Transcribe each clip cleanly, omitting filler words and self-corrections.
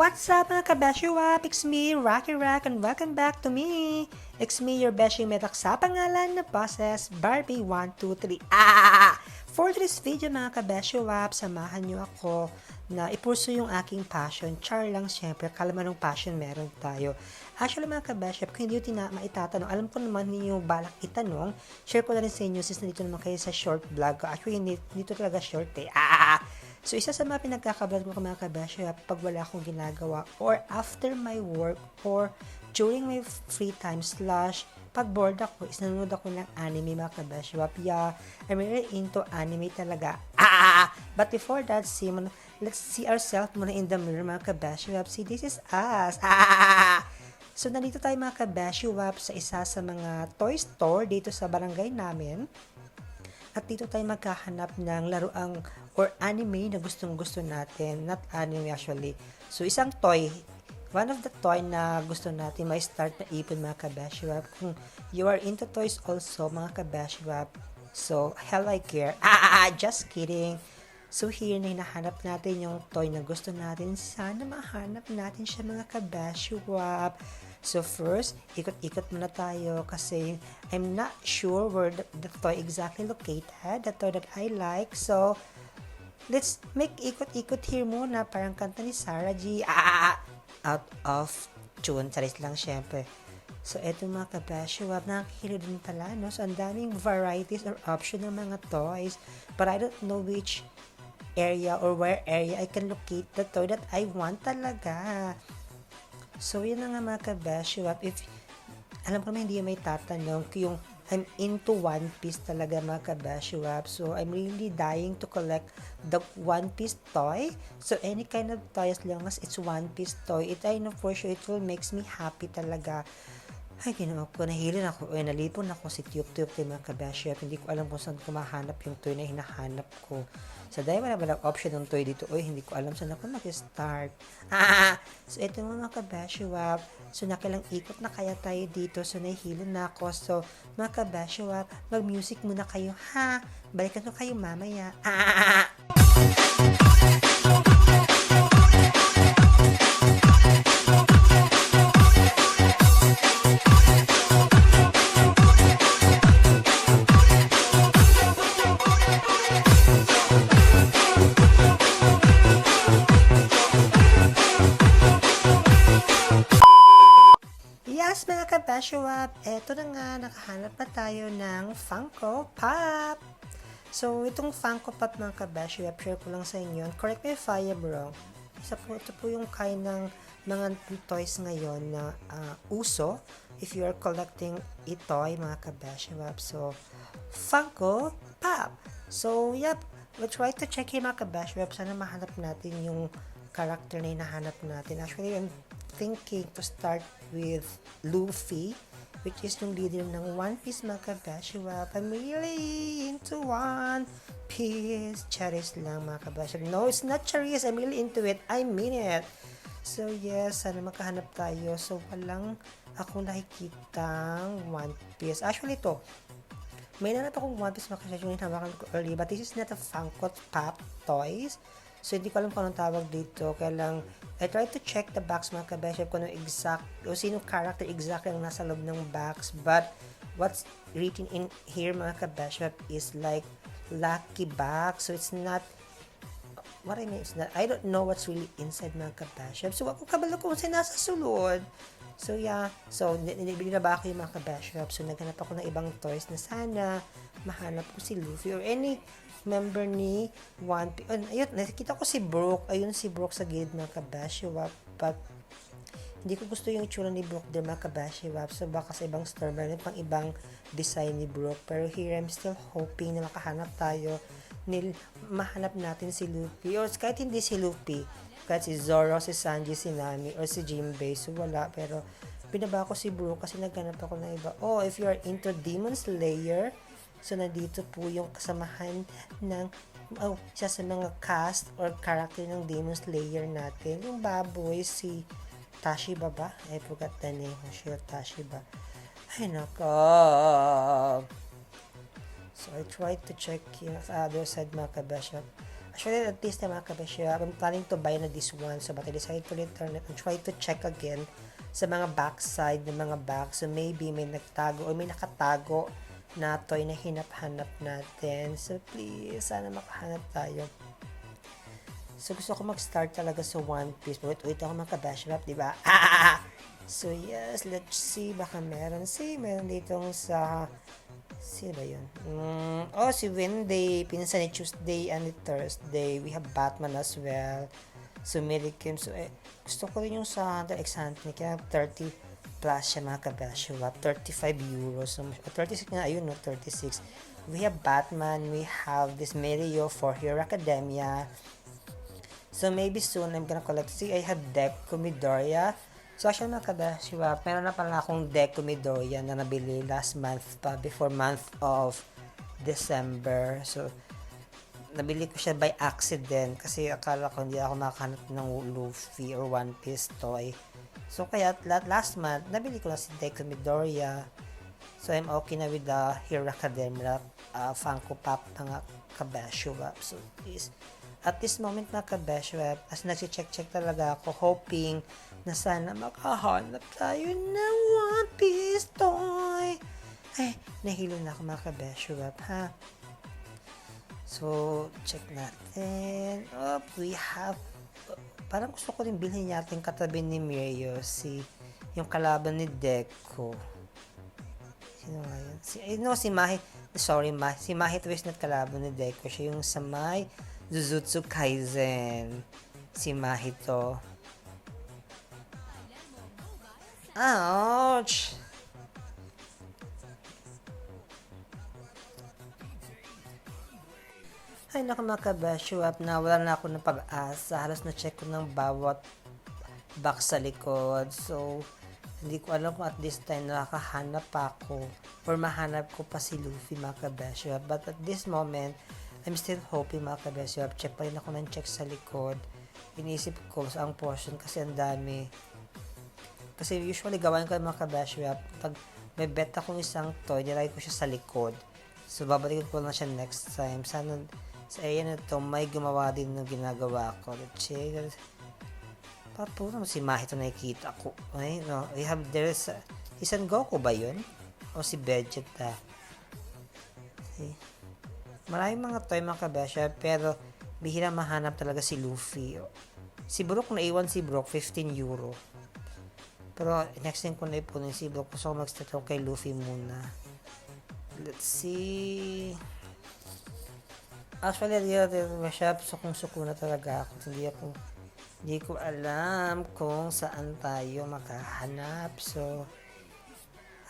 What's up mga kabeshi wap? It's me, Rocky Rack, and welcome back to me. It's me, your beshi metak sa pangalan na boses, Barbie 123. For this video mga kabeshi wap, samahan nyo ako na ipurso yung aking passion. Char lang syempre, kalaman ng passion meron tayo. Actually mga kabeshi wap, kung hindi nyo maitatanong, alam ko naman ninyo balak itanong, share ko na rin sa inyo since nandito naman kayo sa short vlog ko. Actually, dito talaga short eh. So, isa sa mga pinagkakablog ko mga kabeshi pag wala akong ginagawa or after my work or during my free time / pag bored ako, is nanonood ako ng anime mga kabeshi. Yeah, I'm really into anime talaga. But before that, let's see ourselves muna in the mirror mga kabeshi. See, this is us. So, nandito tayo mga kabeshi sa isa sa mga toy store dito sa barangay namin. At dito tayo maghahanap ng laruang or anime na gustong-gusto natin. Not anime actually. So, isang toy. One of the toy na gusto natin may start na ipon mga kabeshi wap. Kung you are into toys also mga kabeshi wap. So, hell I care. Just kidding. So, here na hinahanap natin yung toy na gusto natin. Sana mahanap natin siya mga kabeshi wap. So first, ikot-ikot muna tayo kasi I'm not sure where the toy exactly located, the toy that I like. So, let's make ikot-ikot here muna, parang kanta ni Sarah G. Out of tune, charis lang syempre. So, eto mga kabeshi wap, nakakilo din pala, no? So, ang daming varieties or option ng mga toys. But I don't know which area or where area I can locate the toy that I want talaga. So, yun na nga mga kabeshi wap. If, alam ko naman hindi may tatanong yung I'm into One Piece talaga mga kabeshi wap. So, I'm really dying to collect the One Piece toy. So, any kind of toy as long as it's One Piece toy, I know for sure it will makes me happy talaga. Ay, ginawa ko, nahilin ako, nalipon ako si Tiyup-Tiyup mga kabeshi wap. Hindi ko alam kung saan ko mahanap yung toy na hinahanap ko. So, dahil wala ba option ng toy dito, hindi ko alam saan ako mag-start. So, ito mga kabeshi wap. So, nakilang ikot na kaya tayo dito. So, nahihilin na ako. So, mga kabeshi wap, mag-music muna kayo, ha? Balikan ko kayo mamaya. Yes, mga kabeshi wap, eto na nga, nakahanap na tayo ng Funko Pop. So, itong Funko Pop mga kabeshi wap, share ko lang sa inyo. Correct me if I am wrong. Ito po yung kind ng mga toys ngayon na uso if you are collecting itoy mga kabeshi wap. So, Funko Pop. So, yep, we'll try to check yung mga kabeshi wap. Sana mahanap natin yung character na hinahanap natin. Actually, I'm thinking to start with Luffy, which is yung leader ng One Piece mga kabeshi wap. I'm really into One Piece. Charis lang mga kabeshi. No, it's not charis. I'm really into it. I mean it. So yes, sana makahanap tayo. So walang akong nakikitang One Piece. Actually to, may nanap akong One Piece mga kabeshi yung hinawakan ko early, but this is not a Funko Pop toys. So, hindi ko alam kung anong tawag dito. Kaya lang, I tried to check the box mga kabeshi kung ano exact, o sino character exactly ang nasa loob ng box. But, what's written in here mga kabeshi is like lucky box. So, it's not, what I mean is not, I don't know what's really inside mga kabeshi. So, ako kabalo kung saan nasa sulod. So, yeah. So, binaba ko yung mga kabeshi. So, naghanap ako ng ibang toys na sana mahanap ko si Luffy or any member ni One Piece. Ayun, nakikita ko si Brook. Ayun si Brook sa gilid mga kabeshi wap. But, hindi ko gusto yung itsura ni Brook din mga kabeshi wap. So, baka sa ibang store, meron pang ibang design ni Brook. Pero here, I'm still hoping na makahanap tayo. Mahanap natin si Luffy. Or kahit hindi si Luffy. Kahit si Zoro, si Sanji, si Nami, or si Jinbei. So, wala. Pero, binaba ko si Brook kasi naghanap ako ng iba. Oh, if you are into Demon Slayer, so, nandito po yung kasamahan ng isa sa mga cast or character ng Demon Slayer natin. Yung baboy, si Tashiba ba? I forgot the name. Sure, Tashiba. Ay, nako. So, I tried to check yung other side mga kabeshi. Actually, at least mga kabesyo, I'm planning to buy na this one. So, but I decided to return it and try to check again sa mga backside ng mga bags. So, maybe may nagtago or may nakatago na toy na hinap-hanap natin. So, please, sana makahanap tayo. So, gusto ko mag-start talaga sa One Piece. Wait ako mga kabesyo, di ba? So, yes, let's see. Baka meron. Meron ditong sa... Sino ba yun? Si Wednesday, pinsan ni Tuesday and Thursday. We have Batman as well. So, Mary Kim. So, gusto ko rin yung sa Hunter x Hunter. Kaya 30 plus siya mga kabasyo. 35 euros. So, 36 nga, ayun no, 36. We have Batman. We have this Mario for Hero Academia. So, maybe soon, I'm gonna collect. See, I have Deku Midoriya. So, actually mga kabasyo, meron na pala akong Deku Midoriya na nabili last month pa, before month of December. So, nabili ko siya by accident kasi akala ko hindi ako makahanap ng Luffy or One Piece toy. So, kaya last month, nabili ko na si Deku Midoriya. So, I'm okay na with the Hero Academia Funko Pop mga kabasyo. So, at this moment mga kabasyo, as nagsi-check talaga ako, hoping na sana makahanap tayo ng One Piece toy. Ay, nahilo na ako mga kabasyo, ha? So, check natin. We have, parang gusto ko rin bilhin natin katabi ni Mirio, yung kalaban ni Deku. Sino nga yun? Si Mahit, si Mahit Twist na kalaban ni Deku. Siya yung sa may Jujutsu Kaisen. Si Mahito. Ouch! Ay, naku mga kabasyo, na wala na ako ng pag-asa. Halos na-check ko ng bawat box sa likod. So, hindi ko alam kung at this time nakakahanap ako or mahanap ko pa si Luffy mga kabasyo. But at this moment, I'm still hoping mga kabasyo. Check pa rin ako ng check sa likod. Iniisip ko sa ang portion kasi ang dami. Kasi usually gawain ko mga kabasyo. Pag may bet akong isang toy, nilagay ko siya sa likod. So babalikin ko na siya next time. Sana sa area na to may gumawa din ng ginagawa ko. Let's check. Papo naman si Mahito nakikita ko. Okay, no? We have there's si Son Goku ba yun? O si Vegeta? See? Maraming mga toy mga kabasya, pero bihira mahanap talaga si Luffy. Si Brook, naiwan si Brook, 15 euro. Pero next time ko na ipunin si Brook, gusto ko mag-start ako kay Luffy muna. Let's see. Actually, suko na talaga ako. Hindi ko alam kung saan tayo makahanap. So,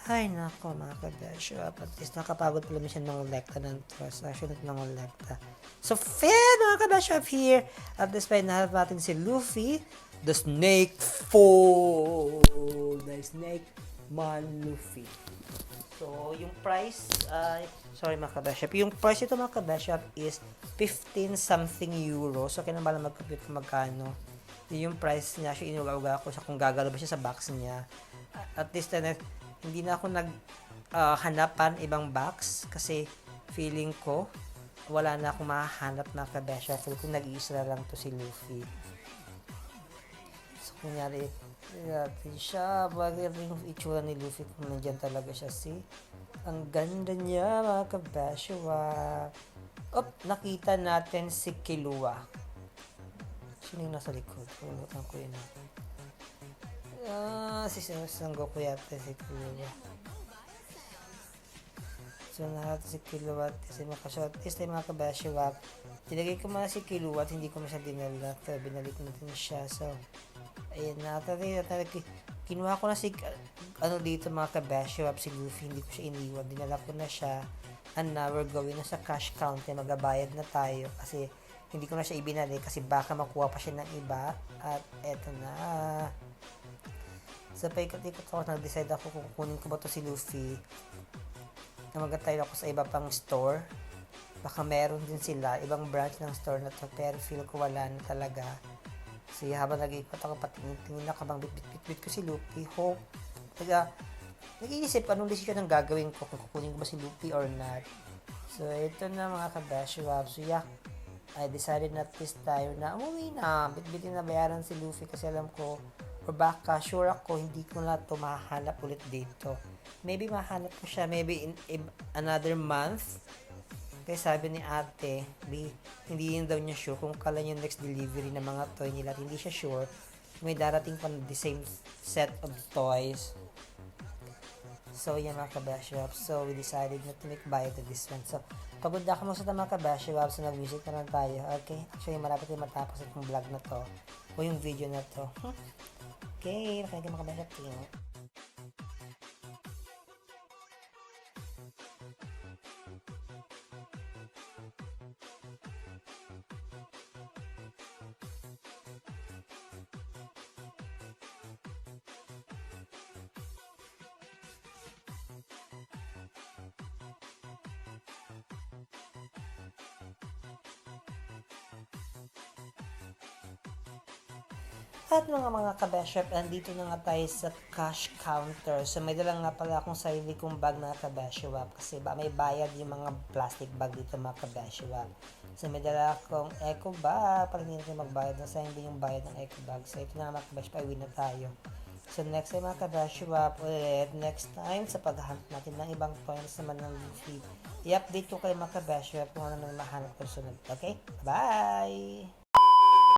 ay nako mga kabasyo, at least nakapagod pala minsan ng lekta ng trust. Actually, ng lekta. So, fair mga kabasyo here. At this point, nahanap natin si Luffy, the Snake Fall. The Snake Man Luffy. So, yung price, sorry mga kabasyo, yung price ito mga kabasyo is 15 something euro. So, kaya naman mag-compute kung magkano. Yung price niya, actually, inugaw ko sa kung gagalaw ba siya sa box niya. At this time, hindi na ako hanapan ibang box kasi feeling ko wala na akong mahanap na kabesya. Feel ko nag-iisa lang to si Luffy. So, kunyari, natin siya. Bagay rin yung itsura ni Luffy kung nandiyan talaga siya. Ang ganda niya, mga kabesya. Nakita natin si Killua. Sino yung nasa likod? Pulutan ko yun. Si Son Goku yata si Killua. So, natin si Killua at si makashot. This time mga kabasyo, tinagay ko muna si Killua at hindi ko masyad dinala. So, binalik natin siya. So, ayan na. Kinuha ko na dito mga kabasyo, si Luffy. Hindi ko siya iniwan. Dinala ko na siya. And now, we're going na sa cash counter. Magabayad na tayo kasi hindi ko na siya ibinali kasi baka makuha pa siya ng iba. At eto na. So, paikot-ikot ako, nag-decide ako kung kukunin ko ba to si Luffy. Na mag-try ako sa iba pang store. Baka meron din sila, ibang branch ng store na to, pero feel ko wala na talaga. So, habang nag-ikot ako, patingin ako bang bit ko si Luffy. Hope. Nag-iisip anong decision ang gagawin ko kung kukunin ko ba si Luffy or not. So, ito na mga kabasyo. So, I decided na twist tayo na umuwi na. Bitbitin na bayaran si Luffy kasi alam ko, or baka sure ako, hindi ko na ito mahanap ulit dito. Maybe mahanap ko siya, maybe in another month. Kaya sabi ni ate, hindi yun daw niya sure kung kailan yung next delivery ng mga toy nila. At hindi siya sure may darating pa the same set of toys. So, yan mga kabashwap. So, we decided not to make buy to this one. So, pagod ako mo sa mga kabashwap. So, nag-visit na lang tayo. Okay? Actually, malapit din matapos itong vlog na to. O yung video na to. Okay, nakinig mga kabashwap. Tingin. At mga kabeshop, andito na nga tayo sa cash counter. So, may dala nga pala akong sarili kong bag na kabeshop. Kasi may bayad yung mga plastic bag dito mga kabeshop. So, may dala akong eco bag. Para hindi natin magbayad. Nasa hindi yung bayad ng eco bag. So, ito na mga kabeshop. Ay, win na tayo. So, next time mga kabeshop ulit. Next time, sa paghahanap natin ng ibang points naman ng Luffy. I-update ko kayo mga kabeshop kung ano nang mahanap ko sunod. Okay? Bye!